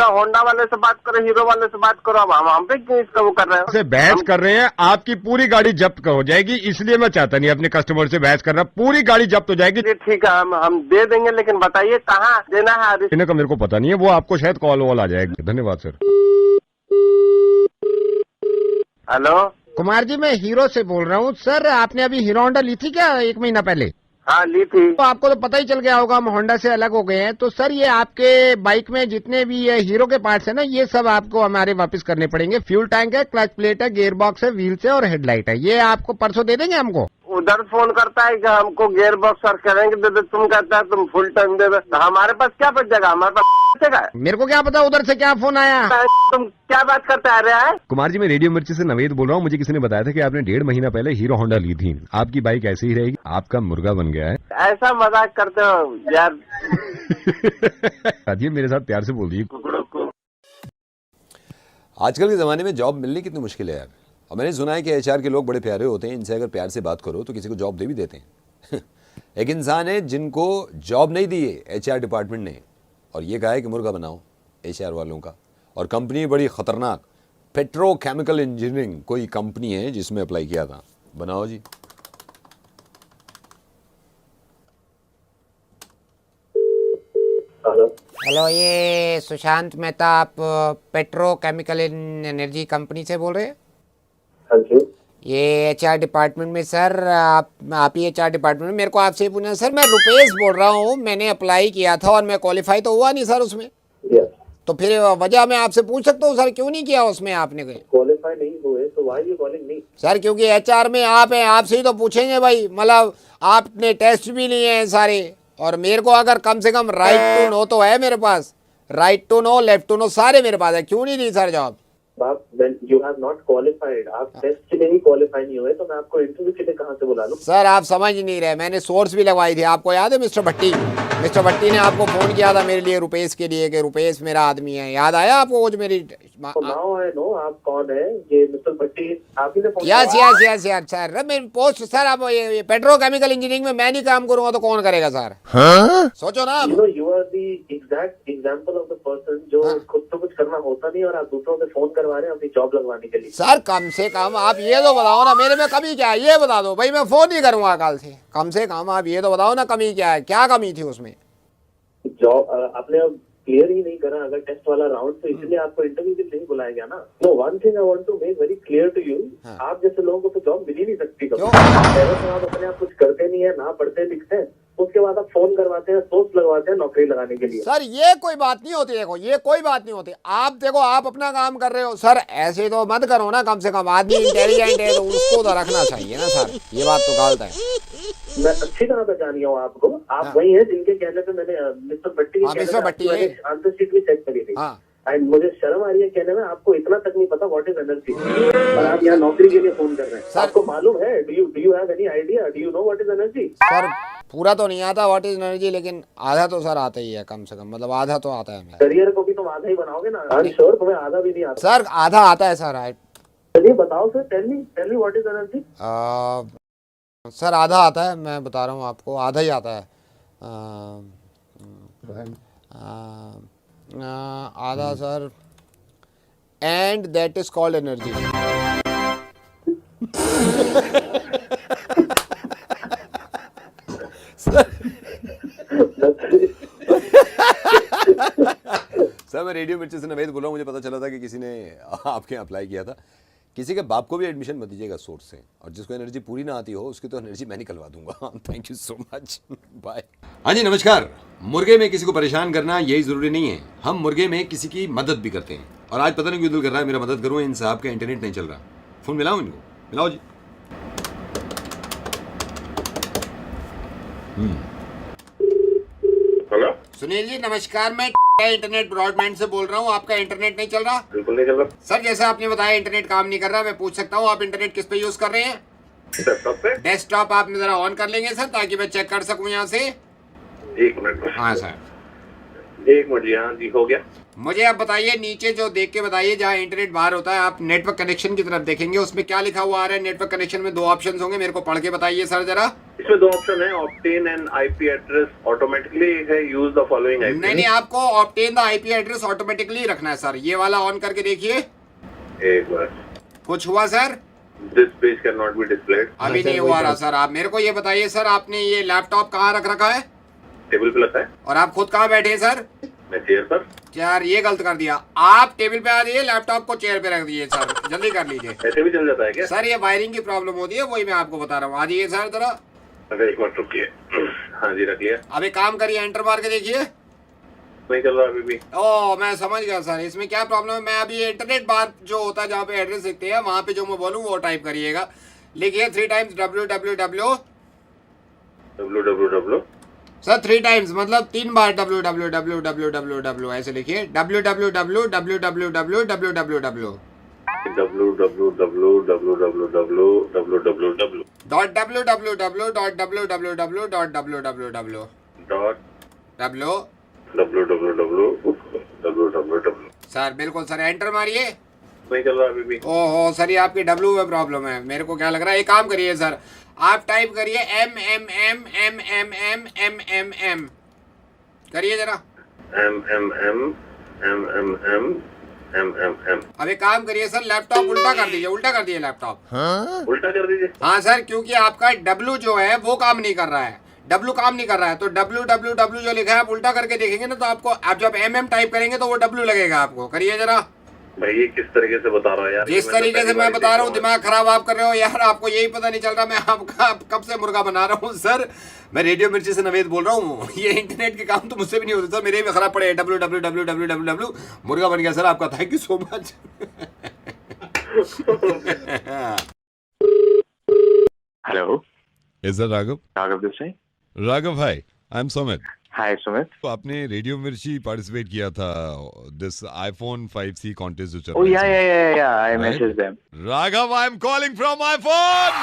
G: होंडा वाले से बात करो, हीरो वाले से बात करो। अब हम पे क्यों इसका वो कर रहे हो?
H: बहस कर रहे हैं, आपकी पूरी गाड़ी जब्त हो जाएगी, इसलिए मैं चाहता नहीं अपने कस्टमर से बहस करना। पूरी गाड़ी जब्त हो जाएगी।
G: ठीक है, हम दे देंगे, लेकिन बताइए कहाँ देना है?
H: इन्हें का मेरे को पता नहीं है, वो आपको शायद कॉल वॉल आ जाएगी। धन्यवाद सर।
G: हेलो
F: कुमार जी, मैं हीरो से बोल रहा हूँ। सर आपने अभी हीरो होंडा ली थी क्या 1 महीना पहले?
G: हाँ ली थी।
F: तो आपको तो पता ही चल गया होगा हम होंडा से अलग हो गए हैं। तो सर ये आपके बाइक में जितने भी ये हीरो के पार्ट्स है ना, ये सब आपको हमारे वापस करने पड़ेंगे। फ्यूल टैंक है, क्लच प्लेट है, गियर बॉक्स है, व्हील्स है और हेडलाइट है। ये आपको परसों दे देंगे हमको।
G: उधर फोन करता है कि हमको गियर बॉक्स और करेंगे दे दे, तुम कहता है तुम फुल टाइम दे दे। तो हमारे पास क्या बचेगा? हमारे पास बचेगा?
F: मेरे को क्या पता उधर से क्या फोन आया।
G: तुम क्या बात करते आ रहे हैं?
H: कुमार जी, मैं रेडियो मिर्ची से नवेद बोल रहा हूँ। मुझे किसी ने बताया था कि आपने 1.5 महीना पहले हीरो होंडा ली थी। आपकी बाइक ऐसे ही रहेगी, आपका मुर्गा बन गया है।
G: ऐसा मजाक करते हो यार।
H: ये मेरे साथ प्यार से बोल रही है।
C: आजकल के ज़माने में जॉब मिलनी कितनी मुश्किल है यार। और मैंने सुना है कि एचआर के लोग बड़े प्यारे होते हैं, इनसे अगर प्यार से बात करो तो किसी को जॉब दे भी देते हैं। एक इंसान है जिनको जॉब नहीं दी है एचआर डिपार्टमेंट ने, और ये कहा है कि मुर्गा बनाओ एचआर वालों का। और कंपनी बड़ी ख़तरनाक, पेट्रोकेमिकल इंजीनियरिंग कोई कंपनी है जिसमें अप्लाई किया था। बनाओ जी।
F: हेलो, ये सुशांत मेहता, आप पेट्रोकेमिकल एनर्जी कंपनी से बोल रहे हैं?
B: हाँ जी।
F: ये HR डिपार्टमेंट में सर, आप ही HR डिपार्टमेंट में, मेरे को आपसे पूछना सर, मैं रुपेश बोल रहा हूँ, मैंने अप्लाई किया था और मैं क्वालिफाई तो हुआ नहीं सर उसमें।
B: यस।
F: तो फिर वजह मैं आपसे पूछ सकता हूँ सर, क्यों नहीं किया उसमें आपने?
B: क्वालिफाई नहीं हुए तो why you calling me?
F: Sir क्योंकि HR में आप हैं, आपसे ही तो पूछेंगे भाई, मतलब आपने टेस्ट भी लिए हैं सारे, और मेरे को अगर कम से कम राइट टू नो तो है मेरे पास, right to know, left to know सारे मेरे पास है, क्यों नहीं दी सर जॉब?
B: आप यू हैव नॉट क्वालिफाइड, आप टेस्ट के लिए ही क्वालिफाई नहीं हुए तो मैं आपको इंटरव्यू के लिए कहाँ से बुला लूं?
F: सर आप समझ नहीं रहे, मैंने सोर्स भी लगवाई थी, आपको याद है मिस्टर भट्टी ने आपको फोन किया था मेरे लिए, रुपेश के लिए, कि रुपेश मेरा आदमी है, याद आया आपको वो जो मेरी?
B: नाउ आई नो आप कौन है, ये मिस्टर भट्टी आप ही ने फोन
F: यस सर, मेरी पोस्ट सर, अब ये पेट्रोकेमिकल इंजीनियरिंग में मैं नहीं काम करूंगा तो कौन करेगा सर? सोचो ना,
B: you are the exact example of the person जो खुद तो कुछ करना होता नहीं और आप दूसरों से फोन करवा रहे हैं अपनी जॉब लगवाने के लिए।
F: सर कम से कम आप ये तो बताओ ना, मेरे में कमी क्या है ये बता दो भाई, मैं फोन नहीं करूंगा कल से, कम से कम आप ये तो बताओ ना कमी क्या है, क्या कमी थी उसमें?
B: जॉब आपने अब क्लियर ही नहीं करा अगर टेस्ट वाला राउंड, तो इसलिए आपको इंटरव्यू के लिए नहीं बुलाया गया ना। No, one thing I want to make very clear to you, आप जैसे लोगों को तो जॉब मिल ही नहीं सकती कभी। पहले तो आप अपने आप कुछ करते नहीं है, ना पढ़ते लिखते हैं, उसके बाद आप फोन करवाते हैं, सोर्स लगवाते हैं नौकरी लगाने के लिए।
F: सर ये कोई बात नहीं होती, देखो ये कोई बात नहीं होती, आप देखो आप अपना काम कर रहे हो सर, ऐसे तो मत करो ना, कम से कम आदमी इंटेलिजेंट है तो उसको तो रखना चाहिए ना सर, ये बात तो गलत है।
B: मैं अच्छी तरह पहचानी हूँ आपको, आप वही हैं जिनके कहने पे मैंने मिस्टर भट्टी आंसर शीट भी चेक करी थी, एंड मुझे शर्म आ रही है कहने में, आपको इतना तक नहीं पता व्हाट इज एनर्जी, और आप यहाँ नौकरी के लिए फोन कर रहे हैं। आपको मालूम है, do you have any idea, do you know what is energy?
F: Sir पूरा तो नहीं आता व्हाट इज एनर्जी, लेकिन आधा तो सर आता ही है, कम से कम मतलब आधा तो आता है।
B: करियर को भी तुम आधा ही बनाओगे ना? आई एम श्योर तुम्हें आधा भी नहीं आता।
F: सर आधा आता है सर,
B: चलिए बताओ sir, tell me what is energy.
F: Sir आधा आता है, मैं बता रहा हूँ आपको, आधा ही आता है, आधा sir, and that is called energy.
C: Sir मैं रेडियो मिर्ची से नवेद बोल रहा हूँ, मुझे पता चला था कि किसी ने आपके यहाँ अप्लाई किया था। किसी के बाप को भी एडमिशन मत दीजिएगा सोर्स से, और जिसको एनर्जी पूरी ना आती हो उसकी तो एनर्जी मैं निकलवा दूंगा। Thank you so much, bye. हाँ जी नमस्कार। मुर्गे में किसी को परेशान करना यही ज़रूरी नहीं है, हम मुर्गे में किसी की मदद भी करते हैं। और आज पता नहीं क्यों दिल कर रहा है मेरा मदद करूँ, इन साहब का इंटरनेट नहीं चल रहा। फ़ोन मिलाऊँ इनको, मिलाओ जी।
B: हेलो
F: सुनील जी नमस्कार, मैं इंटरनेट ब्रॉडबैंड से बोल रहा हूँ, आपका इंटरनेट नहीं चल रहा?
B: बिल्कुल नहीं चल रहा
F: सर, जैसा आपने बताया इंटरनेट काम नहीं कर रहा, मैं पूछ सकता हूँ आप इंटरनेट किस पे यूज कर रहे हैं?
B: डेस्कटॉप पे।
F: डेस्कटॉप आप जरा ऑन कर लेंगे सर, ताकि मैं चेक कर सकूँ यहाँ से।
B: एक मिनट।
F: हाँ सर,
B: एक मिनट जी, हाँ जी हो गया।
F: मुझे आप बताइए, नीचे जो देख के बताइए जहाँ इंटरनेट बाहर होता है, आप नेटवर्क कनेक्शन की तरफ देखेंगे, उसमें क्या लिखा हुआ आ रहा है? नेटवर्क कनेक्शन में दो ऑप्शंस होंगे, मेरे को पढ़ के बताइए सर जरा।
B: इसमें दो ऑप्शन है, obtain and IP address automatically, एक है यूज द फॉलोइंग आईपी।
F: नहीं, आपको obtain the IP address automatically रखना है सर, ये वाला ऑन करके देखिए।
B: एक बार
F: कुछ हुआ sir?
B: This page can not be displayed.
F: अभी नहीं हुआ रहा सर। आप मेरे को ये बताइए सर, आपने ये लैपटॉप कहाँ रख रखा है?
B: टेबल पे रखा है।
F: और आप खुद कहाँ बैठे हैं सर?
B: मैं चेयर पर।
F: यार ये गलत कर दिया, आप टेबल पे आ जाइए, लैपटॉप को चेयर पे रख दीजिए सर, जल्दी कर लीजिए।
B: ऐसे भी चल जाता है क्या?
F: सर ये वायरिंग की प्रॉब्लम होती है, वही मैं आपको बता रहा हूँ। आ जाइए सर जरा।
B: अगर एक मिनट रुकिए। हाँ जी रख लिया।
F: अभी काम करिए, एंटर मार के देखिए।
B: नहीं चल रहा अभी भी।
F: ओह मैं समझ गया सर, इसमें क्या प्रॉब्लम है। मैं अभी इंटरनेट बार जो होता है जहाँ पे एड्रेस दिखते हैं, वहाँ पे जो मैं बोलूँ वो टाइप करिएगा। लिखिए 3 टाइम्स www। सर 3 टाइम्स मतलब 3 बार www ऐसे लिखिए। www सर बिल्कुल सर, एंटर मारिए।
B: नहीं चल रहा अभी भी।
F: ओहो सर, ये आपके W में प्रॉब्लम है, मेरे को क्या लग रहा है। एक काम करिए सर, आप टाइप करिए MMM करिए जरा।
B: MMM।
F: अब एक काम करिए सर, लैपटॉप उल्टा कर दीजिए लैपटॉप।
B: उल्टा कर दीजिए।
F: हाँ सर, क्योंकि आपका W जो है वो काम नहीं कर रहा है।
K: डब्लू काम नहीं कर रहा है, तो www जो लिखा है आप उल्टा करके देखेंगे ना, तो आपको आप जब MM टाइप करेंगे तो वो W लगेगा आपको। करिए जरा।
L: भाई ये किस तरीके से बता रहा हूँ यार,
K: जिस तरीके से मैं बता रहा हूँ दिमाग खराब आप कर रहे हो यार, आपको यही पता नहीं चल रहा मैं आपका कब से मुर्गा बना रहा हूँ। सर मैं रेडियो मिर्ची से नवेद बोल रहा हूँ, ये इंटरनेट के काम तो मुझसे भी नहीं होते सर, मेरे भी खराब पड़े। www मुर्गा बन गया सर आपका। Thank you so much.
I: Hello,
H: is that Raghav?
I: Raghav this side.
H: Raghav भाई, आई एम सुमित।
I: हाय सुमित।
H: तो आपने रेडियो मिर्ची पार्टिसिपेट किया था दिस आईफोन 5C कॉन्टेस्ट जो चल
I: Oh
H: रहा है।
I: yeah, I
H: Right?
I: messaged them.
H: Raghav, I am calling from iPhone.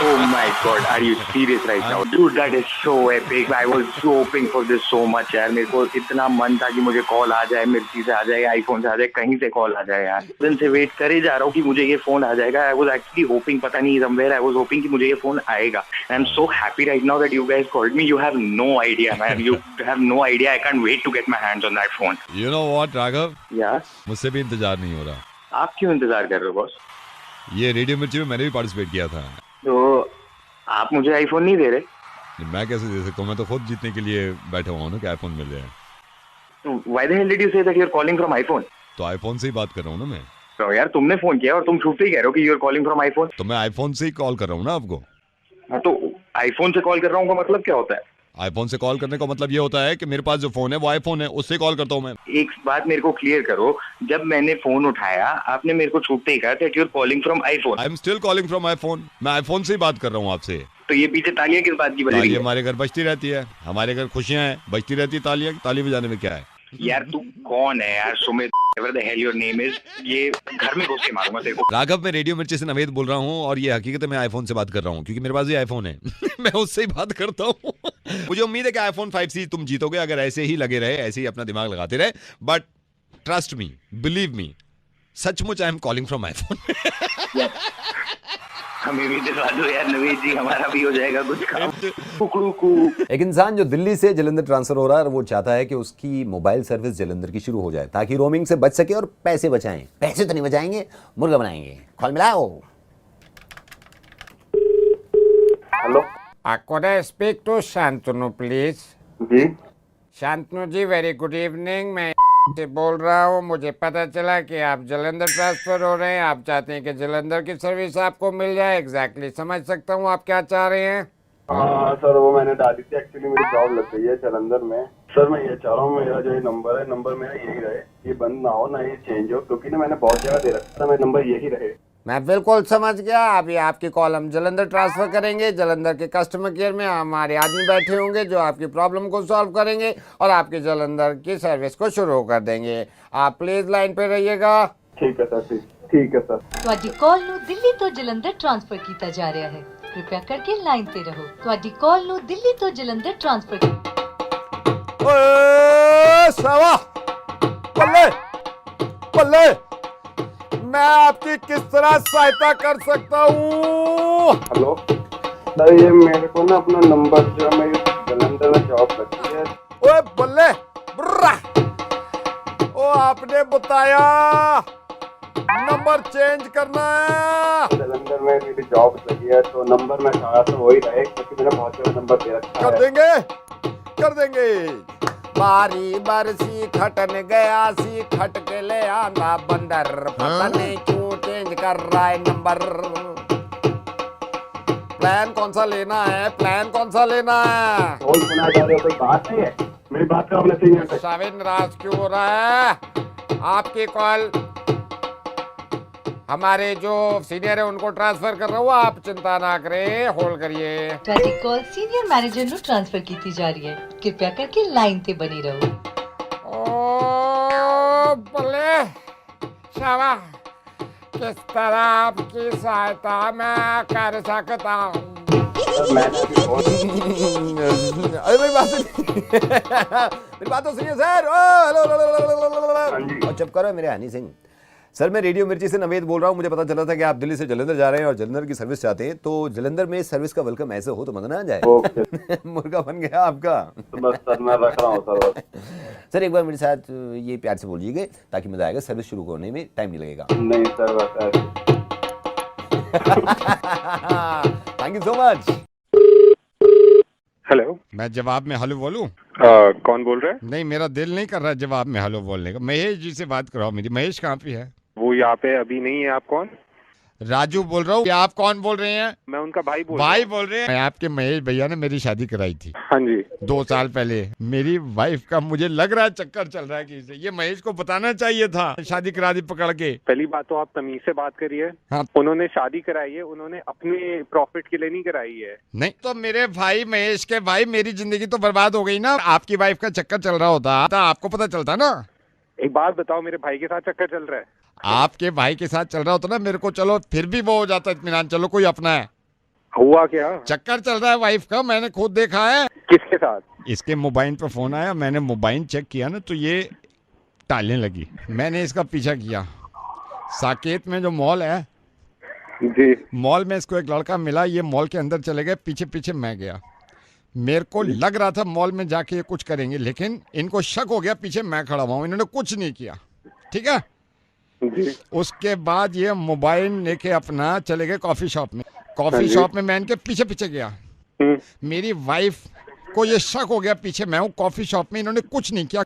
I: Oh my god, are you serious right now? Dude, that is so epic. I was hoping for this so much यार। मेरे को इतना मन था कि मुझे कॉल आ जाए, मिर्ची से आ जाए, आईफोन से आ जाए, कहीं से कॉल आ जाए यार। दिन से वेट करे जा रहा हूँ कि मुझे ये फोन आ जाएगा। I was actually hoping, पता नहीं somewhere I was hoping कि मुझे ये फोन आएगा। I'm so happy right now that you guys called me. You have no idea, man. You have no idea. I can't wait to get my hands on that phone.
H: You know what, Raghav?
I: Yeah.
H: मुझसे भी इंतजार नहीं हो रहा।
I: आप क्यों इंतजार कर रहे हो बॉस?
H: ये रेडियो मिर्ची में मैंने भी पार्टिसिपेट किया था।
I: तो आप मुझे आईफोन नहीं दे रहे?
H: मैं कैसे दे सकता हूँ? मैं तो खुद जीतने के लिए बैठा हुआ हूँ ना कि आईफोन मिल जाए।
I: Why the hell did you say that you're calling from iPhone?
H: तो आईफोन से ही बात कर रहा हूँ ना मैं।
I: तो यार तुमने फोन किया और तुम छूटते ही कह रहे हो कि you're calling from iPhone।
H: तो मैं आईफोन से ही कॉल कर रहा हूँ ना आपको।
I: हाँ, तो आईफोन से कॉल कर रहा हूँ का मतलब क्या होता है?
H: आईफोन से कॉल करने का मतलब ये होता है कि मेरे पास जो फोन है वो आईफोन है, उससे कॉल करता हूँ मैं।
I: एक बात मेरे को क्लियर करो, जब मैंने फोन उठाया आपने मेरे को छूटते ही कहा that you're calling from iPhone।
H: I am still calling from iPhone. मैं आईफोन से ही बात कर रहा हूँ आपसे।
I: तो ये पीछे तालियां किस बात की बज रही
H: ताली
I: है?
H: हमारे घर बजती रहती है, हमारे घर खुशियां हैं, बजती रहती है तालियां। ताली बजाने में क्या है?
I: यार तू कौन है यार? Sumit, whatever the hell your name is, ये घर में घुस के मारूंगा तेरे को।
H: राघव, मैं रेडियो मिर्ची से नवेद बोल रहा हूँ और ये हकीकत है मैं आईफोन से बात कर रहा हूँ क्योंकि मेरे पास भी आईफोन है। मैं उससे ही बात करता हूँ। मुझे उम्मीद है कि आईफोन 5C तुम जीतोगे अगर ऐसे ही लगे रहे, ऐसे ही अपना दिमाग लगाते रहे। But trust me, believe me, सचमुच I am calling from iPhone.
I: हमें भी दिलवा दो यार नवीद जी, हमारा भी हो जाएगा कुछ काम।
C: एक इंसान जो दिल्ली से जलंधर ट्रांसफर हो रहा है और वो चाहता है कि उसकी मोबाइल सर्विस जलंधर की शुरू हो जाए ताकि रोमिंग से बच सके और पैसे बचाएं। पैसे तो नहीं बचाएंगे, मुर्गा बनाएंगे। कॉल मिलाओ।
B: Hello,
F: Could I speak to Shantanu please?
B: जी
F: Shantanu ji, very good evening. मैं से बोल रहा हूँ। मुझे पता चला कि आप जलंधर ट्रांसफर हो रहे हैं। आप चाहते हैं कि जलंधर की सर्विस आपको मिल जाए। एग्जैक्टली समझ सकता हूँ आप क्या चाह रहे हैं।
B: हाँ सर, वो मैंने डाली थी। एक्चुअली मेरी जॉब लग गई है जलंधर में। सर मैं ये चाह रहा हूँ मेरा जो ये नंबर है, नंबर मेरा यही रहे, ये बंद ना हो ना ये चेंज हो, क्योंकि ना मैंने बहुत जगह दे रखा था, मेरा नंबर यही रहे।
F: मैं बिल्कुल समझ गया। अभी आपकी कॉल हम जलंधर ट्रांसफर करेंगे। जलंधर के कस्टमर केयर में हमारे आदमी बैठे होंगे जो आपकी प्रॉब्लम को सॉल्व करेंगे और आपकी जलंधर की सर्विस को शुरू कर देंगे। आप प्लीज लाइन पे रहिएगा।
B: ठीक है सर, ठीक है सर।
M: ਤੁਹਾਡੀ ਕਾਲ ਨੂੰ ਦਿੱਲੀ ਤੋਂ ਜਲੰਧਰ ਟ੍ਰਾਂਸਫਰ ਕੀਤਾ ਜਾ ਰਿਹਾ ਹੈ। कृपया करके लाइन पे रहो। ਤੁਹਾਡੀ ਕਾਲ ਨੂੰ ਦਿੱਲੀ ਤੋਂ ਜਲੰਧਰ ट्रांसफर
F: सावा बल्ले बल्ले, मैं आपकी किस तरह सहायता कर सकता हूँ?
B: हेलो सर, ये मेरे को ना अपना नंबर जो मेरी जलंधर में जॉब लगी है।
F: ओए बल्ले बुर्रा, ओ आपने बताया नंबर चेंज करना है।
B: जलंधर में मेरी जॉब लगी है तो नंबर मैं चाह तो वही रहे, क्योंकि मैंने बहुत जगह नंबर दे रखा है।
F: कर देंगे। बारी बरसी खटन गया सी, खट के ले आंदा बंदर। पता नहीं क्यों चेंज कर रहा है नंबर। प्लान कौन सा लेना है? प्लान कौन सा लेना है?
B: कौन सुना जा रहे हो? कोई बात नहीं है, मेरी बात का अपने सीनियर से।
F: शाविन नाराज क्यों हो रहा है? आपकी कॉल हमारे जो सीनियर है उनको ट्रांसफर कर रहा हूँ, आप चिंता ना करें, होल्ड करिए।
M: ਤੁਹਾਡੀ ਕਾਲ ਸੀਨੀਅਰ ਮੈਨੇਜਰ ਨੂੰ ਟ੍ਰਾਂਸਫਰ ਕੀਤੀ ਜਾ ਰਹੀ ਹੈ। कृपया करके लाइन पे बनी रहो।
F: ओ बल्ले शाबा, किस तरह आपकी सहायता मैं कर सकता हूँ? अरे मेरी बात तो सुनिए सर।
C: और चुप करो मेरे हनी सिंह। सर मैं रेडियो मिर्ची से नवेद बोल रहा हूँ। मुझे पता चला था कि आप दिल्ली से जलंधर जा रहे हैं और जलंधर की सर्विस चाहते हैं, तो जलंधर में सर्विस का वेलकम ऐसे हो तो मजा ना आ जाए। मुर्गा बन गया आपका।
B: तो बस सर मैं रख रहा हूँ सर।
C: सर एक बार मेरे साथ ये प्यार से बोलिएगा ताकि मजा आएगा। सर्विस शुरू होने में टाइम नहीं लगेगा।
B: नहीं सर बस।
C: Thank you so much.
F: Hello,
H: मैं जवाब में हेलो बोलूं?
F: कौन बोल रहे हैं?
H: नहीं, मेरा दिल नहीं कर रहा जवाब में हेलो बोलने का। महेश जी से बात कराओ मेरी। महेश कहाँ पे है?
F: वो यहाँ पे अभी नहीं है। आप कौन?
H: राजू बोल रहा हूँ। क्या आप कौन बोल रहे हैं?
F: मैं उनका भाई
H: भाई बोल रहे हैं। मैं आपके महेश भैया ने मेरी शादी कराई थी
F: हाँ जी।
H: 2 साल पहले। मेरी वाइफ का मुझे लग रहा है चक्कर चल रहा है किसी। ये महेश को बताना चाहिए था, शादी करा दी पकड़ के।
F: पहली बात तो आप तमीज से बात करिए।
H: हाँ।
F: उन्होंने शादी कराई है, उन्होंने अपने प्रॉफिट के लिए नहीं कराई है।
H: नहीं तो मेरे भाई महेश के भाई, मेरी जिंदगी तो बर्बाद हो गई ना। आपकी वाइफ का चक्कर चल रहा होता तो आपको पता चलता ना।
F: एक बात बताओ, मेरे भाई के साथ चक्कर चल रहा है?
H: आपके भाई के साथ चल रहा होता ना, मेरे को चलो फिर भी वो हो जाता इत्मीनान, चलो कोई अपना है।
F: हुआ क्या?
H: चक्कर चल रहा है वाइफ का, मैंने खुद देखा है।
F: किसके साथ?
H: इसके मोबाइल पे फोन आया, मैंने मोबाइल चेक किया ना तो ये टालने लगी। मैंने इसका पीछा किया। साकेत में जो मॉल है
F: जी,
H: मॉल में इसको एक लड़का मिला, ये मॉल के अंदर चले गए, पीछे पीछे मैं गया। मेरे को लग रहा था मॉल में जाके ये कुछ करेंगे, लेकिन इनको शक हो गया पीछे मैं खड़ा हुआ हूँ, इन्होंने कुछ नहीं किया। ठीक है
F: जी।
H: उसके बाद ये मोबाइल लेके अपना चले गए कॉफी शॉप में। कॉफी शॉप में मैं इनके पीछे पीछे गया। मेरी वाइफ को ये शक हो गया पीछे मैं हूँ कॉफी शॉप में, इन्होंने कुछ नहीं किया।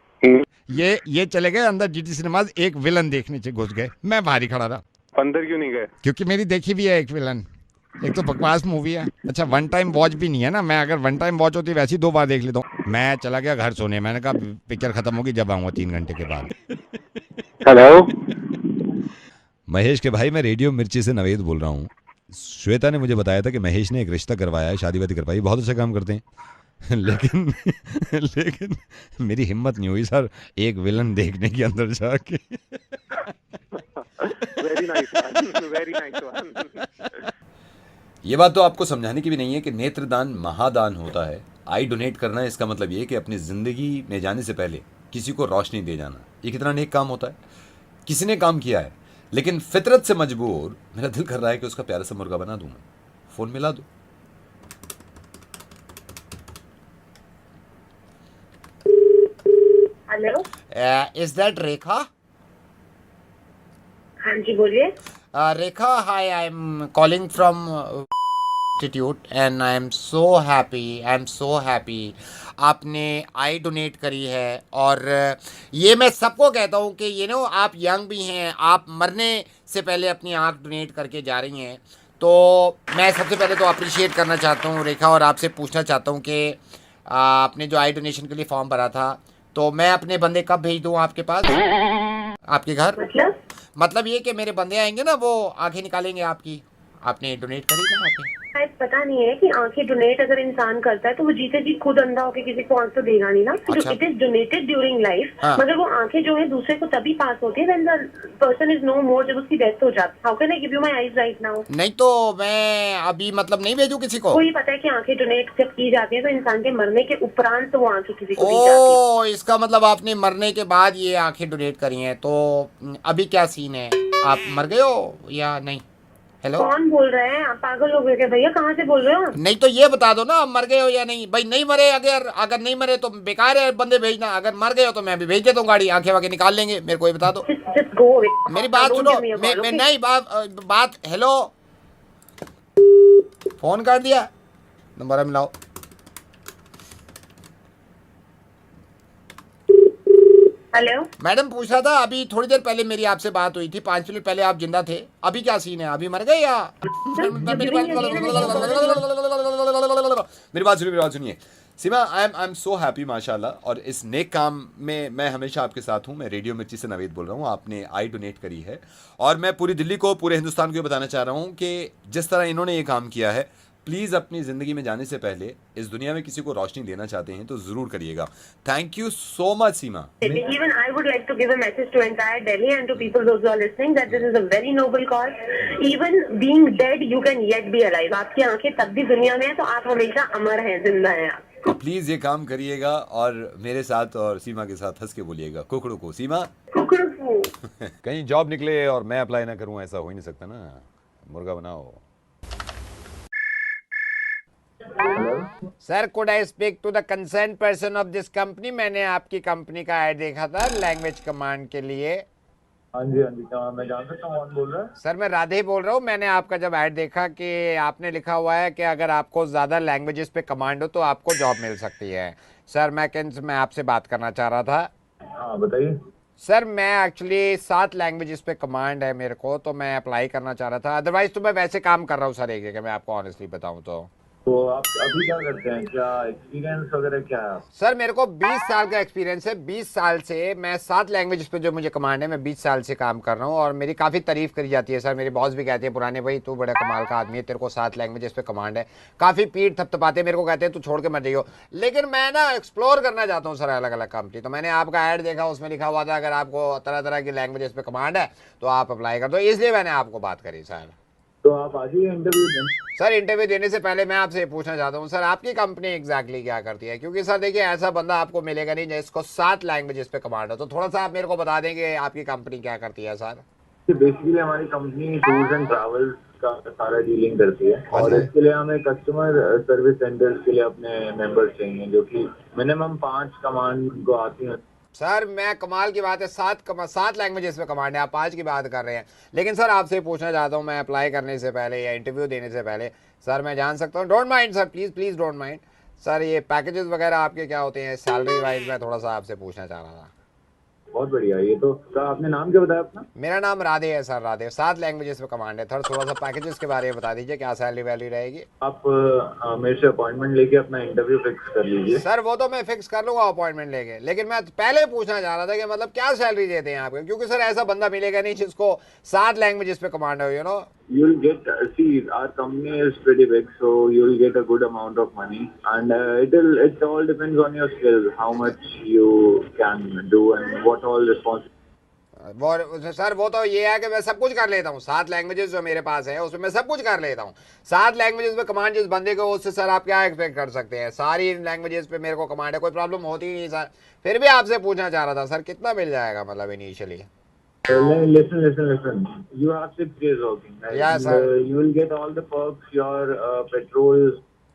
H: ये चले गए अंदर जीटी सिनेमाज, एक विलन देखने से घुस गए। मैं बाहर ही खड़ा रहा।
F: अंदर क्यों नहीं गए?
H: क्योंकि मेरी देखी भी है एक विलन। एक तो बकवास मूवी है। अच्छा, 1 टाइम वॉच भी नहीं है ना। मैं अगर 1 टाइम वॉच होती वैसे ही 2 बार देख लेता हूँ। मैं चला गया घर सोने। मैंने कहा पिक्चर खत्म होगी, जब आऊंगा 3 घंटे के बाद।
F: हेलो
C: महेश के भाई, मैं रेडियो मिर्ची से नवेद बोल रहा हूँ। श्वेता ने मुझे बताया था कि महेश ने एक रिश्ता करवाया है, शादी वादी करवाई। बहुत अच्छा काम करते हैं। लेकिन मेरी हिम्मत नहीं हुई सर एक विलन देखने के अंदर जाके।
F: Very nice one, very nice one.
C: ये बात तो आपको समझाने की भी नहीं है कि नेत्रदान महादान होता है। आई डोनेट करना है, इसका मतलब ये है कि अपनी ज़िंदगी में जाने से पहले किसी को रोशनी दे जाना। ये कितना नेक काम होता है। किसी ने काम किया है, लेकिन फितरत से मजबूर मेरा दिल कर रहा है कि उसका प्यारा सा मुर्गा बना दूँ। फ़ोन मिला दो।
J: Hello,
H: is that Rekha?
J: हाँ जी बोलिए।
H: Rekha, hi, I am calling from institute and I am so happy आपने आई डोनेट करी है। और ये मैं सबको कहता हूँ कि ये नो आप यंग भी हैं, आप मरने से पहले अपनी आँख डोनेट करके जा रही हैं। तो मैं सबसे पहले तो अप्रिशिएट करना चाहता हूँ रेखा, और आपसे पूछना चाहता हूँ कि आपने जो आई डोनेशन के लिए फॉर्म भरा था, तो मैं अपने बंदे कब भेज दूँ आपके पास, आपके घर? मतलब ये कि मेरे बंदे आएंगे ना, वो आंखें निकालेंगे आपकी। आपने डोनेट करी ना आंखें?
J: पता नहीं है कि आंखें डोनेट अगर इंसान करता है तो वो जीते जी खुद अंधा होकर किसी को आंख तो देगा नहीं ना।
H: अच्छा।
J: It is donated during life, मगर वो आंखें जो है दूसरे को तभी पास होती है when the person is no more, जब उसकी डेथ हो जाती है। How can I give you my eyes right now?
H: नहीं तो मैं अभी मतलब नहीं भेजूं किसी को?
J: कोई पता है कि आंखें डोनेट जब की जाती है तो इंसान के मरने के उपरांत तो वो आंखें किसी को दी जाती है।
H: ओ, इसका मतलब आपने मरने के बाद ये आंखें डोनेट करी हैं। तो अभी क्या सीन है, आप मर गए हो या नहीं? हेलो,
J: कौन बोल रहे हैं? आप पागल हो गए क्या भैया? कहाँ से बोल रहे हो?
H: नहीं तो ये बता दो ना, आप मर गए हो या नहीं। भाई नहीं मरे, अगर नहीं मरे तो बेकार है बंदे भेजना। अगर मर गए हो तो मैं अभी भेज देता हूँ गाड़ी, आंखें वाके निकाल लेंगे। मेरे को ये बता दो। मेरी बात सुनो, मैं नहीं बात हेलो, फोन कर दिया, नंबर मिलाओ।
J: हेलो
H: मैडम, पूछ रहा था अभी थोड़ी देर पहले मेरी आपसे बात हुई थी, 5 मिनट पहले आप जिंदा थे। अभी क्या सीन है, अभी मर गए या?
C: मेरी बात सुनिए सीमा, आई एम सो हैप्पी माशाल्लाह। और इस नेक काम में मैं हमेशा आपके साथ हूँ। मैं रेडियो मिर्ची से नवेद बोल रहा हूँ। आपने आई डोनेट करी है और मैं पूरी दिल्ली को, पूरे हिंदुस्तान को ये बताना चाह रहा हूँ कि जिस तरह इन्होंने ये काम किया है, प्लीज़ अपनी ज़िंदगी में जाने से पहले इस दुनिया में किसी को रोशनी देना चाहते हैं तो ज़रूर करिएगा। Thank you so much Seema.
J: Even I would like to give a message to entire Delhi and to people those who are listening that this is a very noble cause. Even being dead, you can yet be alive. आपकी आंखें तब भी दुनिया में है तो आप हमेशा अमर हैं, जिंदा हैं आप।
C: प्लीज़ ये काम करिएगा और मेरे साथ और सीमा के साथ हंस के बोलिएगा कुकड़ू को। सीमा कहीं जॉब निकले और मैं अप्लाई ना करूँ, ऐसा हो ही नहीं सकता ना। मुर्गा बनाओ।
F: Sir, could I speak to the concern person of this company? मैंने आपकी कंपनी का ऐड देखा था लैंग्वेज कमांड के लिए।
L: हाँ जी, क्या मैं जान सकता हूँ कौन बोल रहा है?
F: सर मैं राधे बोल रहा हूँ। मैंने आपका जब ऐड देखा कि आपने लिखा हुआ है कि अगर आपको ज़्यादा लैंग्वेजेस पे कमांड हो तो आपको जॉब मिल सकती है। सर मैं आपसे बात करना चाह रहा था।
L: हाँ बताइए।
F: सर मैं एक्चुअली 7 लैंग्वेजेस पे कमांड है मेरे को, तो मैं अप्लाई करना चाह रहा था। अदरवाइज तो मैं वैसे काम कर रहा हूँ सर एक जगह, मैं आपको ऑनेस्टली बताऊँ
L: तो आप अभी क्या करते हैं? क्या एक्सपीरियंस वगैरह क्या है?
F: सर मेरे को 20 साल का एक्सपीरियंस है। 20 साल से मैं 7 लैंग्वेजेस पे जो मुझे कमांड है, मैं 20 साल से काम कर रहा हूँ और मेरी काफ़ी तारीफ करी जाती है सर। मेरे बॉस भी कहते हैं पुराने भाई तू बड़ा कमाल का आदमी है, तेरे को 7 लैंग्वेजेस पे कमांड है। काफ़ी पीठ थपथपाते हैं मेरे को, कहते हैं तू छोड़ के मत जाइयो। लेकिन मैं ना एक्सप्लोर करना चाहता हूँ सर अलग अलग कंपनी। तो मैंने आपका ऐड देखा, उसमें लिखा हुआ था अगर आपको तरह तरह की लैंग्वेजेस पे कमांड है तो आप अप्लाई कर दो, इसलिए मैंने आपको बात करी सर।
L: तो आप आज ही इंटरव्यू दें।
F: सर इंटरव्यू देने से पहले मैं आपसे पूछना चाहता हूँ सर, आपकी कंपनी एग्जैक्टली क्या करती है? क्योंकि सर देखिए ऐसा बंदा आपको मिलेगा नहीं जिसको 7 लैंग्वेजेस पे कमांड हो। तो थोड़ा सा आप मेरे को बता दें कि आपकी कंपनी क्या करती है सर।
L: बेसिकली हमारी कंपनी टूर्स एंड ट्रैवल्स का सारा डीलिंग करती है और इसके लिए हमें कस्टमर सर्विस सेंटर्स के लिए अपने मेंबर्स चाहिए जो कि मिनिमम 5 कमांड को आती हैं।
F: सर मैं कमाल की बात है, 7 लैंग्वेजेस में कमांड है, आप 5 की बात कर रहे हैं। लेकिन सर आपसे पूछना चाहता हूँ, मैं अप्लाई करने से पहले या इंटरव्यू देने से पहले सर मैं जान सकता हूँ, don't mind sir, please don't mind sir, ये पैकेजेस वगैरह आपके क्या होते हैं सैलरी वाइज? मैं थोड़ा सा आपसे पूछना चाह रहा था।
L: बहुत बढ़िया। ये तो सर आपने नाम क्या बताया अपना?
F: मेरा नाम राधे है सर, राधे। 7 लैंग्वेजेस में कमांड है। थोड़ा सा पैकेजेस के बारे में बता दीजिए, क्या सैलरी वैल्यू रहेगी?
L: आप मेरे से अपॉइंटमेंट लेके अपना इंटरव्यू फिक्स कर लीजिए।
F: सर वो तो मैं फिक्स कर लूंगा अपॉइंटमेंट लेके, लेकिन मैं पहले पूछना चाह रहा था कि मतलब क्या सैलरी देते हैं आपके? क्योंकि सर ऐसा बंदा मिलेगा नहीं जिसको 7 लैंग्वेजेस पे कमांड हो, you know.
L: You'll get, see, our company is pretty big, so you'll get a good amount of money, and it all depends on your skills, how much you can do and what all responsibilities.
F: Sir वो तो ये है कि मैं सब कुछ कर लेता हूँ। 7 लैंग्वेजेस जो मेरे पास है उसमें मैं सब कुछ कर लेता हूँ। 7 लैंग्वेजेस में कमांड जिस बंदे को, उससे सर आप क्या एक्सपेक्ट कर सकते हैं? सारी लैंग्वेजेस पे मेरे को कमांड है, कोई प्रॉब्लम होती ही नहीं सर। फिर भी आपसे पूछना चाह रहा था सर कितना मिल जाएगा मतलब initially?
L: Listen. You have 6 days working, right?
F: Yeah, sir.
L: You will get all the perks, your petrol.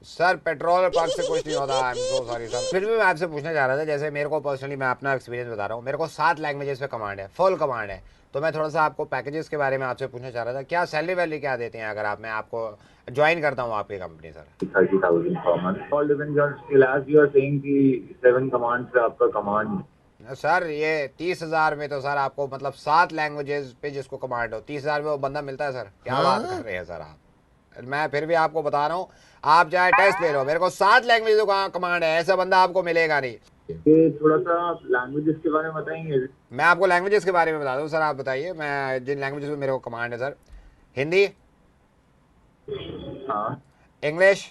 F: Sir petrol और पार्क से कुछ नहीं होता। आई एम सो सॉरी सर। फिर भी मैं आपसे पूछना चाह रहा था, जैसे मेरे को पर्सनली, मैं अपना एक्सपीरियंस बता रहा हूँ, मेरे को 7 लैंग्वेजेस पे कमांड है, फुल कमांड है। तो मैं थोड़ा सा आपको पैकेजेस के बारे में आपसे पूछना चाह रहा था, क्या सैलरी वैल्यू क्या देते हैं अगर मैं आपको ज्वाइन करता हूँ आपकी company sir?
L: 30,000 per month. All depends on skill. As you are saying कि 7 commands पे आपका कमांड।
F: सर ये 30,000 में तो सर आपको मतलब 7 लैंग्वेजेस पे जिसको कमांड हो 30,000 में वो बंदा मिलता है सर? क्या बात कर रहे हैं सर आप? मैं फिर भी आपको बता रहा हूँ, आप चाहे टेस्ट ले लो, मेरे को 7 लैंग्वेज का कमांड है, ऐसा बंदा आपको मिलेगा नहीं।
L: ये थोड़ा सा लैंग्वेजेस के बारे में बताएंगे?
F: मैं आपको लैंग्वेजेस के बारे में बता दूं सर, आप बताइए। मैं जिन लैंग्वेजेस में मेरे को कमांड है सर, हिंदी,
L: हाँ,
F: इंग्लिश,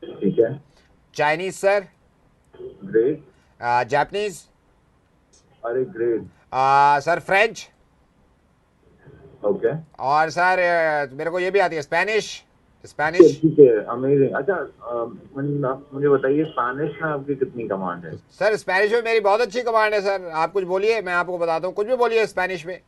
L: ठीक है,
F: चाइनीज सर,
L: ग्रेट,
F: जापानीज,
L: अरे ग्रेट,
F: सर फ्रेंच,
L: ओके,
F: और सर मेरे को ये भी आती है स्पेनिश।
L: ठीक है, अमेजिंग। अच्छा आप मुझे बताइए स्पेनिश में आपकी कितनी कमांड है?
F: सर स्पेनिश में मेरी बहुत अच्छी कमांड है सर। आप कुछ बोलिए, मैं आपको बताता हूँ, कुछ भी बोलिए स्पेनिश में।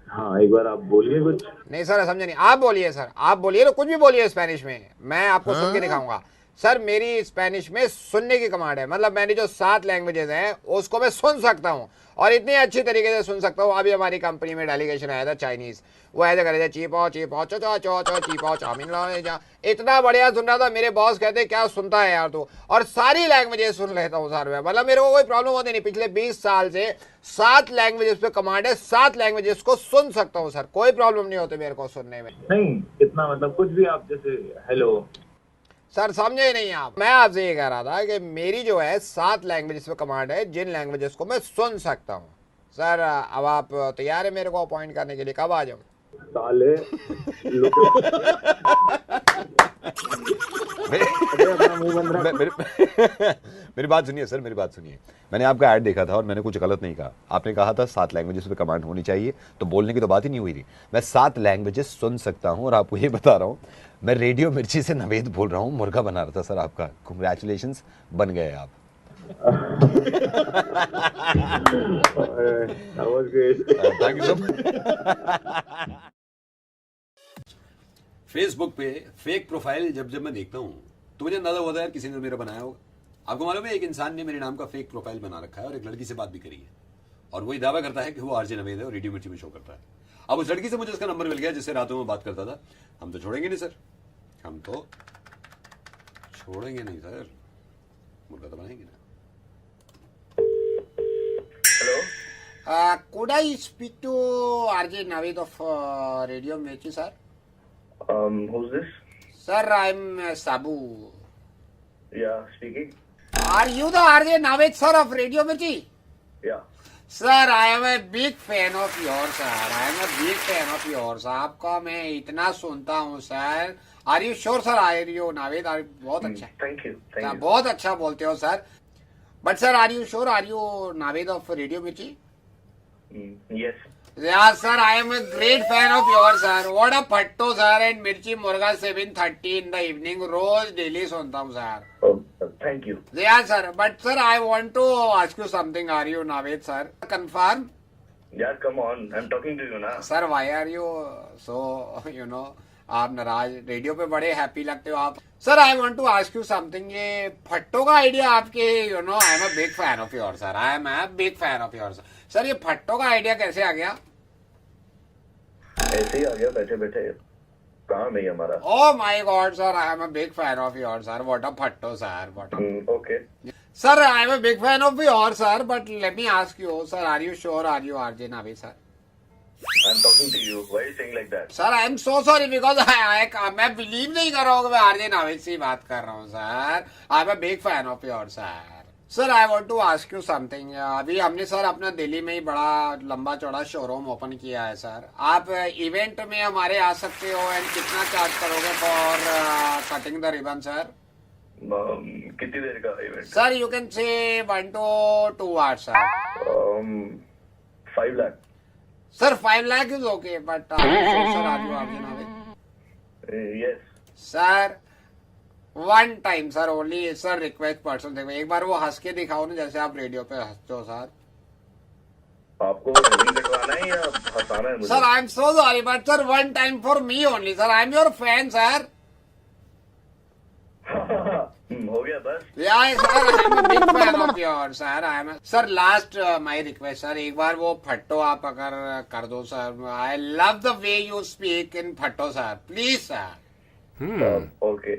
L: हाँ एक बार आप बोलिए कुछ।
F: नहीं सर समझे नहीं, आप बोलिए सर, आप बोलिए, तो कुछ भी बोलिए स्पेनिश में, मैं आपको सुन के दिखाऊंगा। सर मेरी स्पेनिश में सुनने की कमांड है, मतलब मैंने जो 7 लैंग्वेजेस हैं उसको मैं सुन सकता हूँ और इतनी अच्छी तरीके से सुन सकता हूँ। अभी हमारी कंपनी में डेलीगेशन आया था चाइनीज, वो ऐसे करे थे चीपो चीपो चो चो चो चो चीपो चाउमीन लो, इतना बढ़िया सुन रहा था। मेरे बॉस कहते क्या सुनता है यार तू, और सारी लैंग्वेजेस सुन लेता हूँ सर मैं, मतलब मेरे को कोई प्रॉब्लम होती नहीं। पिछले 20 साल से 7 लैंग्वेजेस पे कमांड है, 7 लैंग्वेजेस को सुन सकता हूँ सर, कोई प्रॉब्लम नहीं होती मेरे को सुनने में।
L: नहीं कितना, मतलब कुछ भी आप जैसे हेलो
F: सर समझे नहीं आप? मैं आपसे ये कह रहा था कि मेरी जो है 7 लैंग्वेजेस पे कमांड है, जिन लैंग्वेजेस को मैं सुन सकता हूँ सर। अब आप तैयार है मेरे को अपॉइंट करने के लिए? कब आ जाऊँ?
L: साले
C: मेरी बात सुनिए सर, मेरी बात सुनिए। मैंने आपका ऐड देखा था और मैंने कुछ गलत नहीं कहा। आपने कहा था 7 लैंग्वेजेस पे कमांड होनी चाहिए, तो बोलने की तो बात ही नहीं हुई थी। मैं 7 लैंग्वेजेस सुन सकता हूँ और आपको ये बता रहा हूँ, मैं रेडियो मिर्ची से नवेद बोल रहा हूँ, मुर्गा बना रहा था सर आपका। कंग्रेचुलेशंस, बन गए आप।
L: That was great.
C: Thank you so much. Facebook पे फेक प्रोफाइल जब मैं देखता हूँ तो मुझे अंदाजा होता है यार किसी ने मेरा बनाया होगा। आपको मालूम है एक इंसान ने मेरे नाम का फेक प्रोफाइल बना रखा है और एक लड़की से बात भी करी है, और वही दावा करता है कि वो आरजे नवेद है और रेडियो मिर्ची में शो करता है। अब उस लड़की से मुझे उसका नंबर मिल गया जिससे रातों में बात करता था। हम तो छोड़ेंगे नहीं सर, हम तो छोड़ेंगे नहीं सर, मुर्गा तो बनाएंगे ना।
F: Hello, could I speak to RJ Naveed of Radio Mirchi, sir?
L: Who's this?
F: Sir, I'm Sabu.
L: Yeah, speaking.
F: Are you the RJ Naveed, sir, of Radio Mirchi?
L: Yeah.
F: Sir, I am a big fan of yours, sir. I am a big fan of yours. आपका मैं इतना सुनता हूँ sir. Are you sure, sir? Are you Naveed? बहुत अच्छा.
L: Thank you. Thank you.
F: बहुत अच्छा बोलते हो sir. But sir, are you sure? Are you Naveed of Radio Mirchi?
L: Yes.
F: Yeah, sir. I am a great fan of yours, sir. What a phatto, sir. And Mirchi Murga 7:30 in the evening. रोज डेली सुनता हूँ sir.
L: Oh, thank you.
F: Yeah, sir. But sir, I want to ask you something. Are you Naveed, sir? Confirm.
L: Yeah, come on. I'm talking to you now.
F: Sir, why are you so, आप नाराज? रेडियो पे बड़े हैप्पी लगते हो आप. Sir, I want to ask you something. ये फट्टो का आइडिया आपके, I am a big fan of your sir. I am a big fan of your sir. ये फट्टो का आइडिया कैसे आ गया?
L: ऐसे ही आ गया बैठे बैठे. काम है हमारा.
F: Oh my god sir, I am a big fan of your sir. What a photo sir. What
L: Okay.
F: Sir, I am a big fan of your sir. But let me ask you sir, are you sure? Are you RJ Naved sir?
L: I'm talking to you. Why are you saying like that?
F: Sir, I am so sorry because मैं बिलीव नहीं कर रहा हूँ कि मैं आरजे नावेद से बात कर रहा हूँ sir. I am a big fan of your sir. Sir, I want to ask you something. अभी हमने सर अपना दिल्ली में ही बड़ा लंबा चौड़ा शोरूम ओपन किया है सर. आप इवेंट में हमारे आ सकते हो एंड कितना चार्ज करोगे for cutting the ribbon sir?
L: कितनी देर का event?
F: Sir, you can say 1 to 2 hours sir.
L: 5 lakh.
F: Sir, 5 lakh is okay, but sir, are you RJ Naveed?
L: Yes.
F: Sir, one time sir only sir request person. देखो एक बार वो हंस के दिखाओ ना जैसे आप रेडियो पे हंसते हो सर.
L: आपको रिंग कटवाना है या हंसाना है मुझे?
F: Sir, I am so sorry but sir one time for me only sir. I am your fan sir.
L: हो गया बस.
F: Yeah, sir, I am a big fan of yours, sir. I am. Sir, last my request, sir. एक बार वो फट्टो आप अगर कर दो sir. I love the way you speak in फट्टो sir. Please, sir.
L: Okay.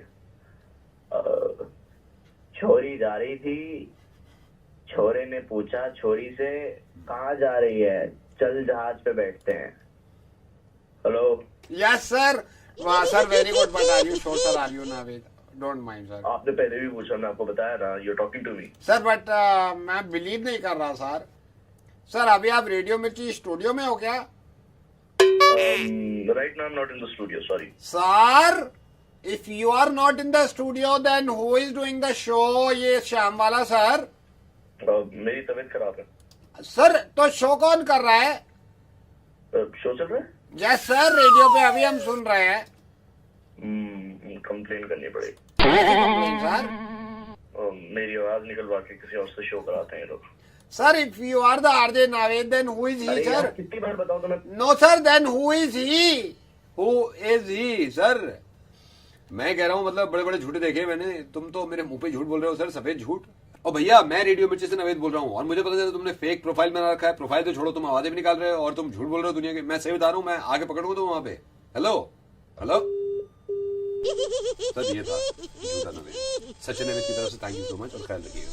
L: छोरी जा रही थी. छोरे ने पूछा छोरी से कहाँ जा रही है? चल जहाज पे बैठते हैं. हेलो.
F: Yes, sir. वाह sir, very good. But are you sure sir? Are you Naved? Don't mind sir.
L: आपने पहले भी पूछा, मैं आपको बताया ना. You are talking to me
F: sir. But मैं बिलीव नहीं कर रहा सर. सर, अभी आप रेडियो मिर्ची स्टूडियो में हो क्या?
L: Right now I am not in the studio. Sorry
F: sir, if you are not in the studio then who is doing the show? ये शाम वाला सर.
L: मेरी तबीयत खराब है
F: सर. तो शो कौन कर रहा है?
L: शो चल रहा है.
F: यस सर, रेडियो पे अभी हम सुन रहे हैं.
L: कंप्लेन करनी पड़ेगी
F: सर.
L: मेरी आवाज निकलवा के किसी और से शो कराते हैं लोग.
F: Sir, if you are the RJ Naved then who is he sir?
L: कितनी बार बताऊं तो मैं.
F: No sir, then who is he?
C: Who is he sir? मैं कह रहा हूँ मतलब बड़े बड़े झूठे देखे मैंने. तुम तो मेरे मुंह पे झूठ बोल रहे हो सर, सफेद झूठ. और भैया मैं रेडियो मिर्ची से नवेद बोल रहा हूँ और मुझे पता चला तुमने फेक प्रोफाइल बना रखा है. प्रोफाइल तो छोड़ो, तुम आवाजें भी निकाल रहे हो और तुम झूठ बोल रहे हो दुनिया के. मैं सही बता रहा हूँ, मैं आगे पकड़ूंगा तो वहां पे. हेलो हेलो सर, ये था झूठा नवेद. सचिन नवेद की तरफ से थैंक यू सो मच और ख्याल रखिएगा.